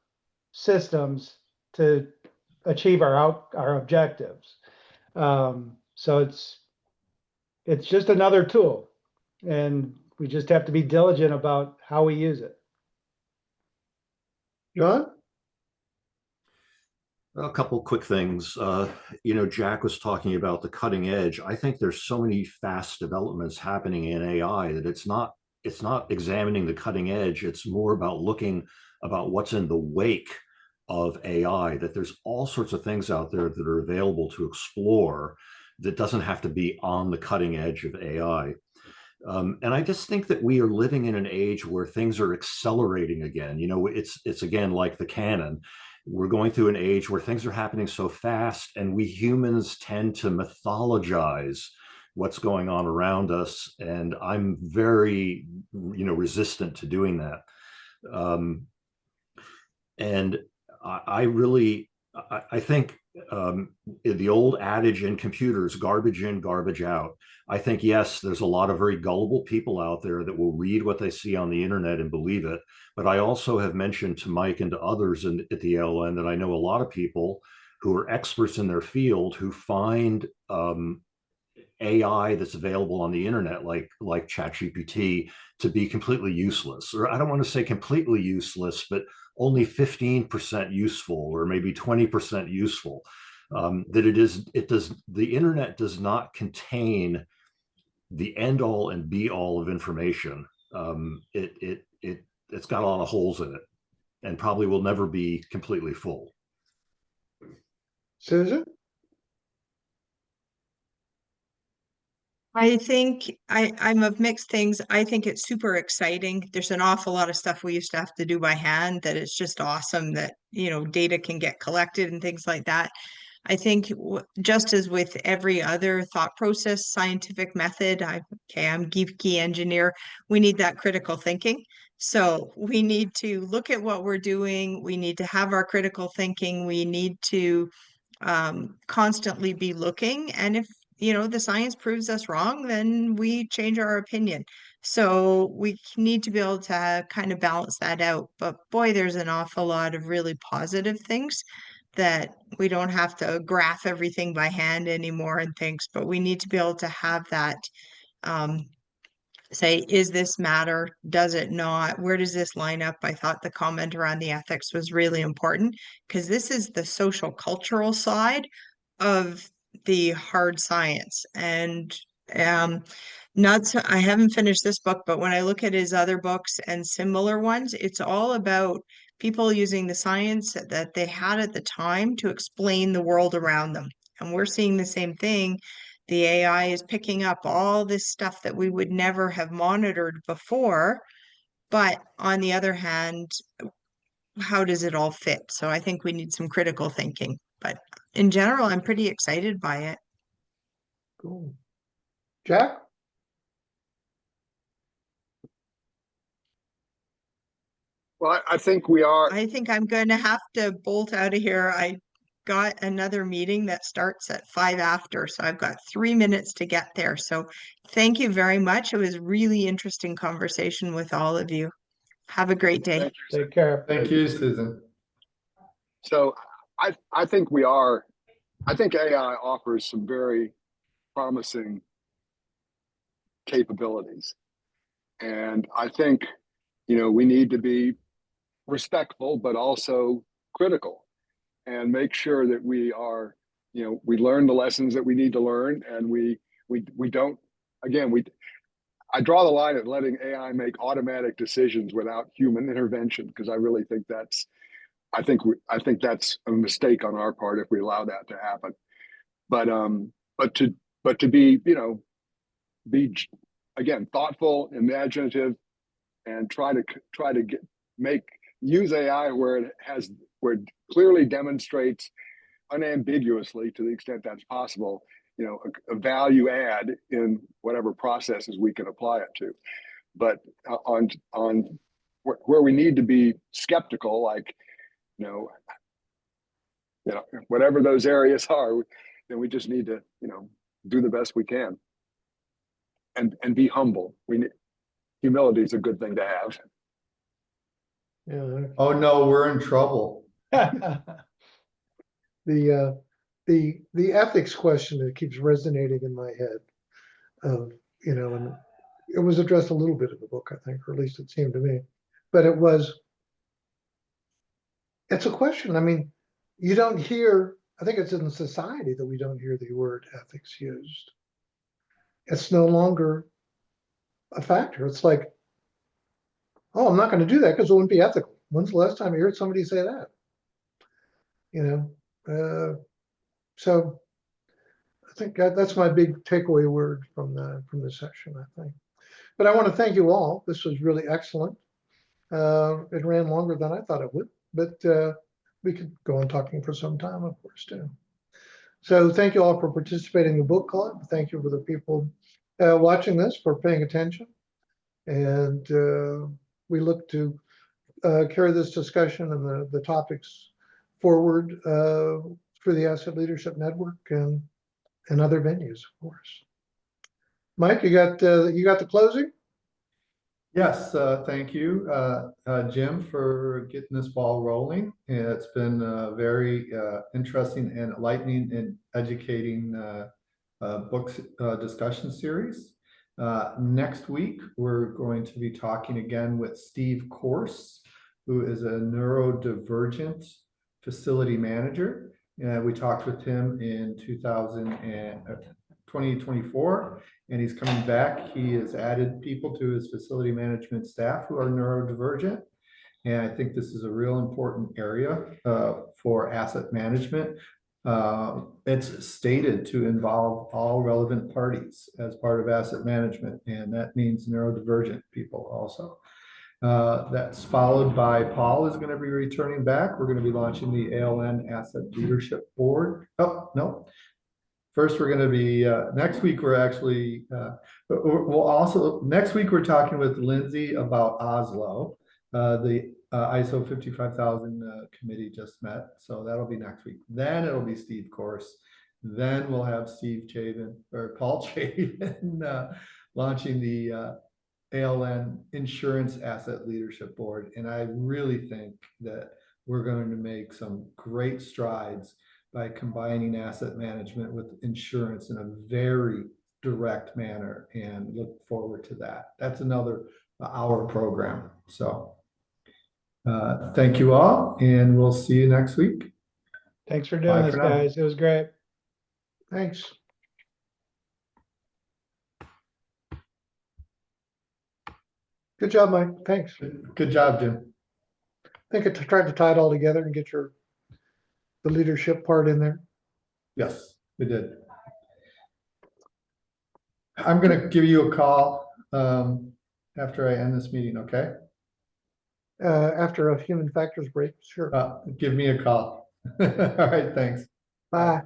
systems to achieve our objectives. So it's just another tool, and we just have to be diligent about how we use it. John? A couple quick things. Jack was talking about the cutting edge. I think there's so many fast developments happening in AI that it's not examining the cutting edge. It's more about looking about what's in the wake of AI, that there's all sorts of things out there that are available to explore that doesn't have to be on the cutting edge of AI. And I just think that we are living in an age where things are accelerating again. It's again like the canon. We're going through an age where things are happening so fast, and we humans tend to mythologize what's going on around us. And I'm very, resistant to doing that. And I think the old adage in computers, garbage in, garbage out. I think, yes, there's a lot of very gullible people out there that will read what they see on the internet and believe it. But I also have mentioned to Mike and to others at the ALN that I know a lot of people who are experts in their field who find AI that's available on the internet, like ChatGPT, to be completely useless. Or I don't want to say completely useless, but only 15% useful, or maybe 20% useful. The internet does not contain the end all and be all of information. It's got a lot of holes in it, and probably will never be completely full. Susan? I think I'm of mixed things. I think it's super exciting. There's an awful lot of stuff we used to have to do by hand that it's just awesome that, data can get collected and things like that. I think just as with every other thought process, scientific method, I'm geeky engineer, we need that critical thinking. So we need to look at what we're doing. We need to have our critical thinking. We need to constantly be looking. And if the science proves us wrong, then we change our opinion. So we need to be able to kind of balance that out. But boy, there's an awful lot of really positive things that we don't have to graph everything by hand anymore and things, but we need to be able to have that say, is this matter? Does it not? Where does this line up? I thought the comment around the ethics was really important because this is the social cultural side of the hard science. And I haven't finished this book, but when I look at his other books and similar ones, it's all about people using the science that they had at the time to explain the world around them. And we're seeing the same thing. The AI is picking up all this stuff that we would never have monitored before. But on the other hand, how does it all fit? So I think we need some critical thinking. But in general, I'm pretty excited by it. Cool. Jack? Well, I think we are. I think I'm going to have to bolt out of here. I got another meeting that starts at 5 after, so I've got 3 minutes to get there. So thank you very much. It was really interesting conversation with all of you. Have a great day. Thank you. Take care. Thank you, Susan. So I think we are. I think AI offers some very promising capabilities, and I think we need to be respectful, but also critical, and make sure that we are, we learn the lessons that we need to learn, and we don't. Again, I draw the line at letting AI make automatic decisions without human intervention, because I really think that's. I think that's a mistake on our part if we allow that to happen. But to be be again thoughtful, imaginative, and try to use AI where it clearly demonstrates unambiguously, to the extent that's possible, a value add in whatever processes we can apply it to. But on where we need to be skeptical, like whatever those areas are, then we just need to do the best we can and be humble. Humility is a good thing to have. Yeah. Oh no, we're in trouble. The ethics question that keeps resonating in my head of, and it was addressed a little bit in the book, I think, or at least it seemed to me, but it's a question. I mean, you don't hear, I think it's in society that we don't hear the word ethics used. It's no longer a factor. It's like, oh, I'm not going to do that because it wouldn't be ethical. When's the last time you heard somebody say that? So I think that's my big takeaway word from the session, I think. But I want to thank you all. This was really excellent. It ran longer than I thought it would, but we could go on talking for some time, of course, too. So thank you all for participating in the book club. Thank you for the people watching this for paying attention. And we look to carry this discussion and the topics forward for the Asset Leadership Network and other venues, of course. Mike, you got the closing? Yes, thank you, Jim, for getting this ball rolling. It's been very interesting and enlightening and educating books discussion series. Next week, we're going to be talking again with Steve Corse, who is a neurodivergent facility manager. We talked with him in 2024, and he's coming back. He has added people to his facility management staff who are neurodivergent. And I think this is a real important area for asset management. It's stated to involve all relevant parties as part of asset management, and that means neurodivergent people also. That's followed by Paul is going to be returning back. We're going to be launching the ALN Asset Leadership Board. Oh, no. First, we're going to be, next week, we're actually, next week, we're talking with Lindsay about Oslo. The ISO 55000 committee just met, so that'll be next week. Then it'll be Steve Corse. Then we'll have Steve Chavin or Paul Chavin launching the ALN Insurance Asset Leadership Board. And I really think that we're going to make some great strides by combining asset management with insurance in a very direct manner, and look forward to that. That's another hour program. So thank you all, and we'll see you next week. Thanks for doing this, guys. It was great. Thanks. Good job, Mike. Thanks. Good job, Jim. I think I tried to tie it all together and get the leadership part in there. Yes, we did. I'm going to give you a call after I end this meeting, okay? After a human factors break, sure. Give me a call. All right, thanks. Bye.